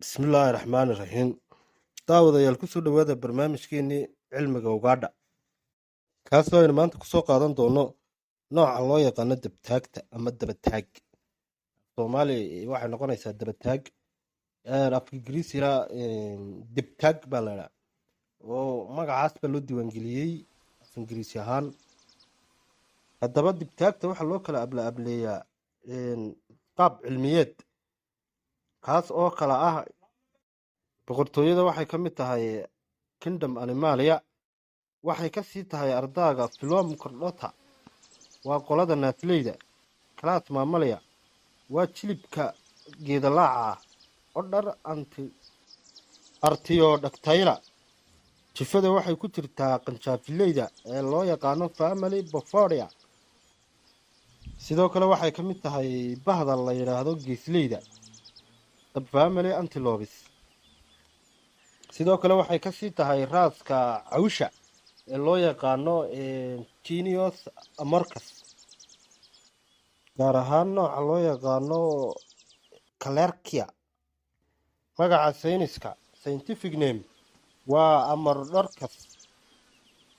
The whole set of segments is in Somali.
Bismillaahi Raxmaani Raxiim. Daawadayaal ku soo dhawaada barnaamijkeenii cilmiga ugaadha, kaasoo aynu maanta kusoo qaadan doono nooca loo yaqaano dabtaagta ama dabataag. Soomaali waxay noqonaysaa dabataag, afka Ingiriisina dibtaag baa la idhaa, oo magacaas baa loo diiwaangeliyey af Ingiriisi ahaan. Haddaba dibtaagta waxaa loo kala ableeyaa qaab cilmiyeed, kaas oo kala ah boqortooyada waxay ka mid tahay Kingdom Animalia, waxay ka sii tahay ardaaga Phylum Chordata, waa qolada naatleyda. Class Mammalia waa jilibka geedalaaca ah, Order Artiodactyla. Jifada waxay ku jirtaa qanjaafileyda ee loo yaqaano Family Bophoria. Sidoo kale waxay ka mid tahay bahda la yidhaahdo geesleyda, Subfamily Antilopes. Sidoo kale waxay ka sii tahay raaska cawsha ee loo yaqaano Genius Amorcus, gaar ahaan nooca loo yaqaano Calercia. Magaca sayniska scientific name waa Amordorcus.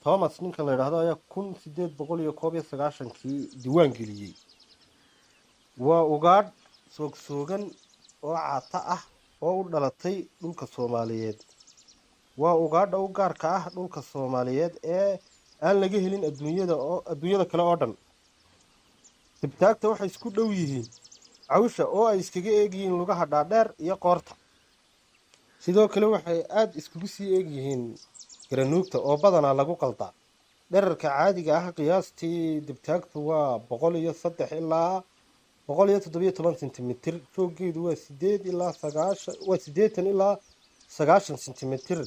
Thomas ninka la yidhaahdo ayaa 1891kii diiwaan geliyey. Waa ugaadh soogsoogan oo caata ah oo u dhalatay dhulka Soomaaliyeed. waa ugaadha u gaarka ah dhulka Soomaaliyeed ee aan laga helin adduunyada kale oo dhan. Dibtaagta waxay isku dhow yihiin cawsha oo ay iskaga eegyihiin lugaha dhaadheer iyo qoorta. Sidoo kale waxay aad iskugu sii eegyihiin garanuugta oo badanaa lagu qaldaa. Dhererka caadiga ah qiyaastii dibtaagtu waa 103 ilaa 117 sentimitir, jooggeedu waa 80 ilaa 90 sentimitir.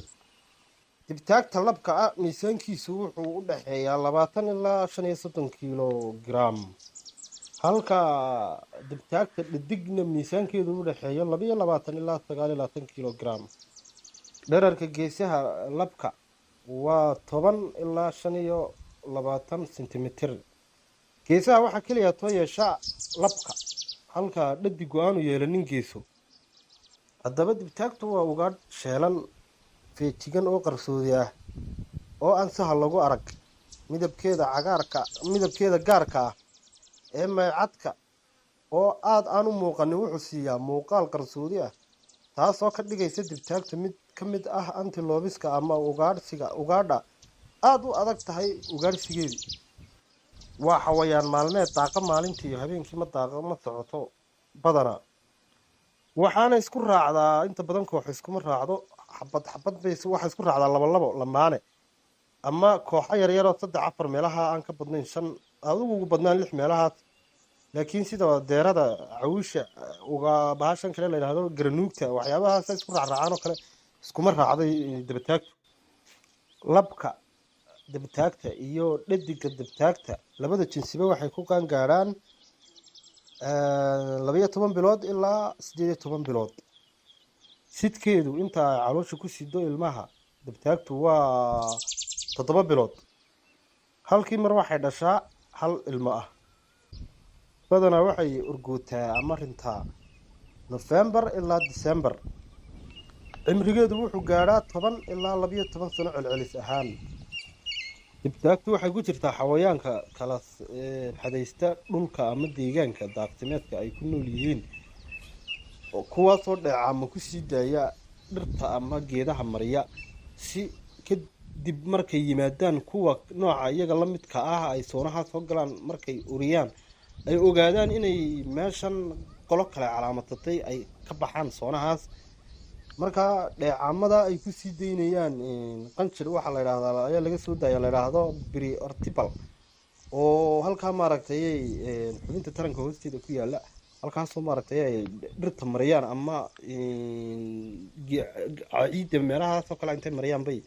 Dibtaagta labka ah miisaankiisu wuxuu u dhexeeyaa 20 ilaa 35 kilogram, halka dibtaagta dhadigna miisaankeedu u dhexeeyo 22 ilaa 29 kilogram. Dhererka geesaha labka waa 10 ilaa 25 sentimitir. Geesaha waxaa keliya too yeesha labka, halka dhadigu aanu yeelanin geeso. Haddaba dibtaagtu waa ugaadh sheelan, feejigan oo qarsoodi ah, oo aan sahal lagu arag. Midabkeeda gaarka ah ee maycadka oo aad aan u muuqanin wuxuu siiyaa muuqaal qarsoodi ah, taasoo ka dhigaysa dibtaagta mid ka mid ah antilopiska ama ugaadha aad u adag tahay ugaadhsigeedu. Waa xawayaan maalmeed, daaqa maalintii iyo habeenkii ma socoto badanaa. waxaana isku raacdaa inta badan koox iskuma raacdo, xabad bay waxa isku raacdaa labo lamaane ama kooxo yaryar oo 3-4 meelaha aan ka badnayn 5 adigu ugu badnaan 6 meelahaas. laakiin sida deerada cawsha bahashan kale la yidhaahdo garanuugta, waxyaabahaas isku raacraacaan oo kale iskuma raacday dabataagtu. labka dabataagta iyo dhadiga dabataagta labada jinsiba waxay ku qaangaadhaan 12 bilood ilaa 18 bilood. sidkeedu inta ay caloosha ku sido ilmaha dabtaagtu waa 7 bilood, halkii mar waxay dhashaa hal ilmo ah. badanaa waxay urgootaa ama rintaa November ilaa December. cimrigeedu wuxuu gaadhaa 10 ilaa 12 sano celcelis ahaan. dibtaagtu waxay ku jirtaa xawayaanka kala xadaysta dhulka ama deegaanka daaqsimeedka ay ku nool yihiin, kuwaasoo dheecaamo ku sii daaya dhirta ama geedaha marya, si kadib markay yimaadaan kuwa nooca iyaga la midka ah ay soonaha soo galaan. markay uriyaan ay ogaadaan inay meeshan qolo kale calaamadtay ay ka baxaan soonahaas. markaa dheecaamada ay ku sii daynayaan qanjir waxa la yidhaahdaa ayaa laga soo daaya la yidhaahdo periortibal, oo halkaa maaragtay xubinta taranka hoosteeda ku yaala, halkaasoo maaragtay ay dhirta mariyaan ama ciidda meelahaasoo kale intay mariyaan bay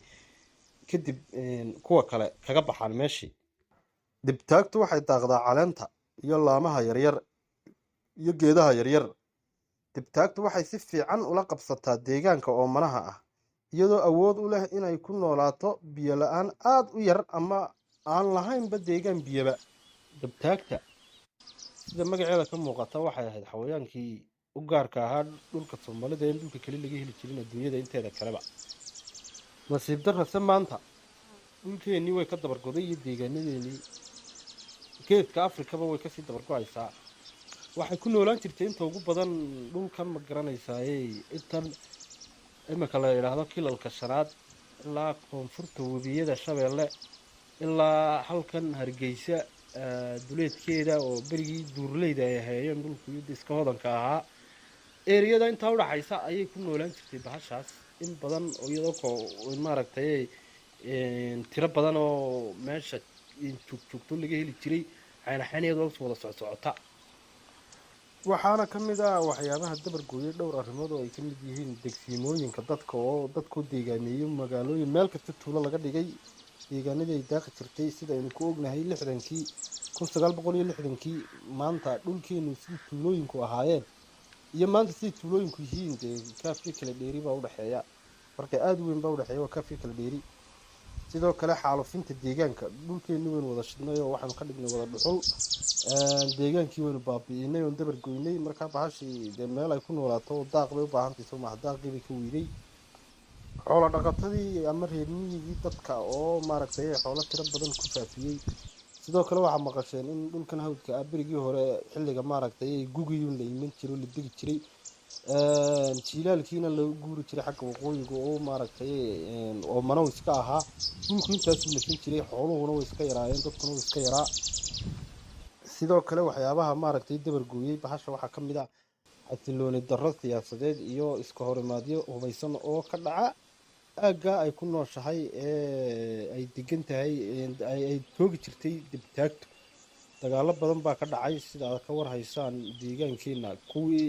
kadib kuwa kale kaga baxaan meeshii. dibtaagtu waxay daaqdaa caleenta iyo laamaha yaryar iyo geedaha yaryar. dibtaagtu waxay si fiican ula qabsataa deegaanka oomanaha ah, iyadoo awood u leh inay ku noolaato biyo la-aan aad u yar ama aan lahaynba deegaan biyaba. dibtaagta sida magaceeda ka muuqata waxay ahayd xawayaankii u gaarka ahaa dhulka Soomaalida ee dhulka kale laga heli jirin adduunyada inteeda kaleba. Nasiib darrase maanta dhulkeennii way ka dabargoday iyo deegaanadeennii geedka Afrikaba way kasii dabargo'aysaa. waxay ku noolaan jirtay inta ugu badan dhulkan ma garanaysaaye intan imika la yidhaahdo kilalka shanaad ilaa koonfurta webiyada Shabeelle ilaa halkan Hargeysa duleedkeeda oo berigii duurleyda ay ahaayeen dhulkii iska hodanka ahaa eriyada inta u dhaxaysa ayay ku noolaan jirtay bahashaas in badan oo iyadoo maaragtay tiro badan oo meesha joogto laga heli jiray xanaxaniyadoo wada socota. waxaana ka mid ah waxyaabaha dabargooyay dhowr arrimood oo ay ka mid yihiin degsiimooyinka dadka oo dadku deegaameeyo magaalooyin meel kasta tuulo laga dhigay deegaanadii ay daaqi jirtay sida aynu ku ognahay 1960kii maanta dhulkeenu sidii tuulooyinku ahaayeen iyo maanta sidii tuulooyinku yihiin kaafi kala dheeri baa u dhaxeeya marka aad weyn baa u dhaxeeya waa kaafi kala dheeri. sidoo kale xaalufinta deegaanka dhulkeenu weyn wada shidnay oo waxaanu ka dhignay wada dhuxul deegaankii waynu baabi'inay oo dabargoynay marka bahashii meel ay ku noolaato daaq bay u baahantahay soo maaha daaqii bay ka weynay. xoolo dhaqatadii ama reer miyigii dadka oo maaragtay xoolo tiro badan ku faafiyey. sidoo kale waxaa maqasheen in dhulkan hawdka ah berigii hore xilliga maaragtay gugiyuun la iman jiray la degi jiray jilaalkiina loo guuri jiray xagga waqooyiga oo maaragtay oo manaw iska ahaa dhulku intaas uu nasan jiray xooluhuna way iska yaraayeen dadkuna way iska yaraa. sidoo kale waxyaabaha maaragtay dabargooyay bahasha waxaa ka mid ah xasilooni darro siyaasadeed iyo iska horimaadyo hubaysan oo ka dhaca aagga ay ku nooshahay ay degan tahay ay toogi jirtay dibtaagto. dagaalo badan baa ka dhacay sida aad ka war haysaan deegaankeena kuwii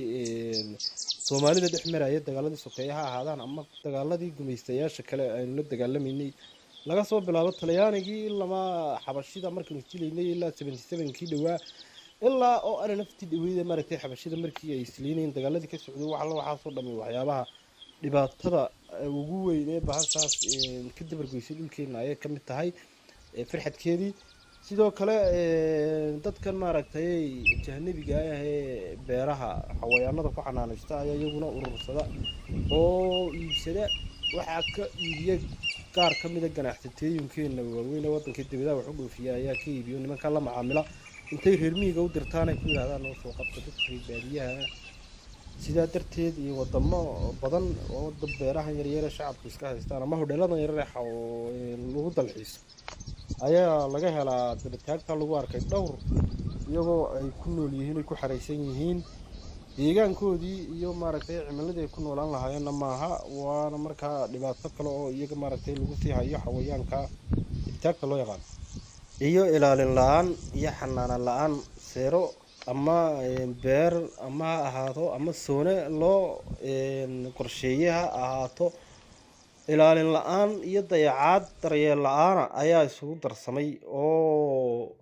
Soomaalida dhex maraya dagaaladii sokeeye ha ahaadaan ama dagaaladii gumaystayaasha kale aynu la dagaalameynay laga soo bilaabo Talyaanigii lama xabashida markii uu jileynay ilaa 77kii dhawaa ilaa oo ana naftii dhaweeyay maaragtay xabashida markii ay isliinayeen dagaaladii ka socday waxa soo dhamay waxyaabaha dhibaatada ugu weyn ee bahashaas ka dabargoysay dhulkeena ay ka mid tahay farxadkeedii. sidoo kale dadkan maaragtay jahnabiga ah ee beeraha xawayaanada ku xanaanaysta ayaa iyaguna urursada oo iibsada waxa ka iibiya qaar ka mid ah ganacsateeyinkeena waaweyn ee waddanka dibadda wax u dhoofiya ayaa ka iibiyo nimanka la macaamila intay reer miyiga u dirtaan ay ku yiraahdaan oo soo qabta dadka baadiyaha. sidaa darteed iyo wadamo badan oo beeraha yaryar ee shacabku iska haystaan ama hodheeladan yaryar ee lagu dalxiiso ayaa laga helaa dabtaagta lagu arkay dhowr iyagoo ay ku nool yihiin ay ku xareysan yihiin deegaankoodii iyo maaragtay cimiladii ay ku noolaan lahaayeen maaha waana markaa dhibaato kale oo iyaga maaragtay lagu sii hayo xawayaanka dabtaagta loo yaqaan iyo ilaalin la'aan iyo xanaanan la'aan seero ama beer ama ahaado ama soone loo qorsheeyay ha ahaato ilaalin la'aan iyo dayacaad daryeel la'aan ayaa isugu darsamay oo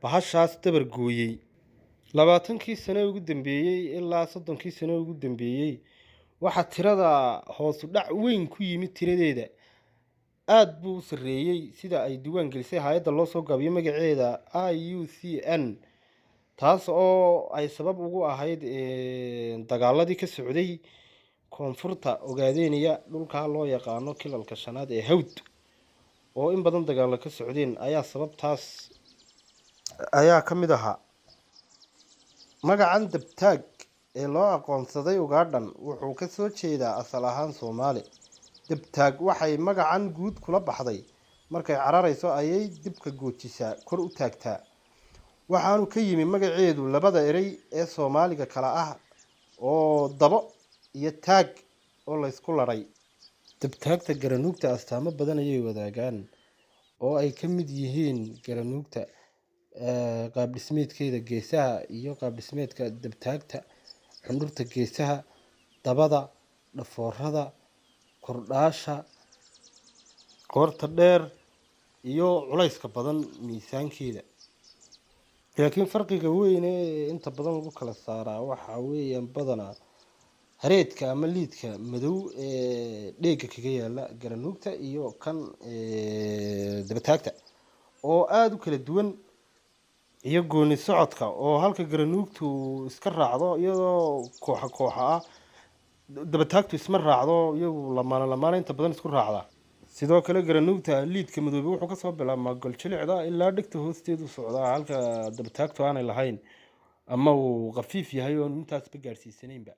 bahashaas dabargooyay 20kii sano ugu dambeeyay ilaa 30kii sano ugu dambeeyay waxa tirada hoos u dhac weyn ku yimid tiradeeda aad buu sareeyay sida ay diiwaan gelisay hay'adda loo soo gaabiyo magaceeda IUCN taas oo ay sabab ugu ahayd dagaaladii ka socday koonfurta Ogaadeniya dhulka loo yaqaano kilalka shanaad ee hawd oo in badan dagaalo ka socdeen ayaa sababtaas ayaa ka mid ahaa. magacan dabtaag ee loo aqoonsaday Ugaadhan wuxuu ka soo jeedaa asal ahaan Soomaali. dabtaag waxay magacan guud kula baxday markay cararayso ayay dibka goojisaa kor u taagtaa waxaanu ka yimi magaceedu labada eray ee Soomaaliga kala ah oo dabo iyo taag oo la isku laray. dabtaagta garanuugta astaamo badan ayay wadaagaan oo ay ka mid yihiin garanuugta qaab dhismeedkeeda geesaha iyo qaab dhismeedka dabtaagta xundurta geesaha dabada dhafoorada kordhaasha qoorta dheer iyo culayska badan miisaankeeda. laakiin farqiga weyn ee inta badan lagu kala saaraa waxa weeyaan badanaa hareedka ama liidka madow ee dheega kaga yaala garanuugta iyo kan dabtaagta oo aad u kala duwan iyo gooni socodka oo halka garanuugtu iska raacdo iyadoo kooxa ah dabataagtu isma raacdo iyagu lamaana inta badan isku raacda sidoo kale garanuugta liidka madoobe wuxuu ka soo bilaabmaa goljilicda ilaa dhigta hoosteedu socdaa halka dabataagtu aanay lahayn ama uu qafiif yahay oo intaasba gaarsiisanaynba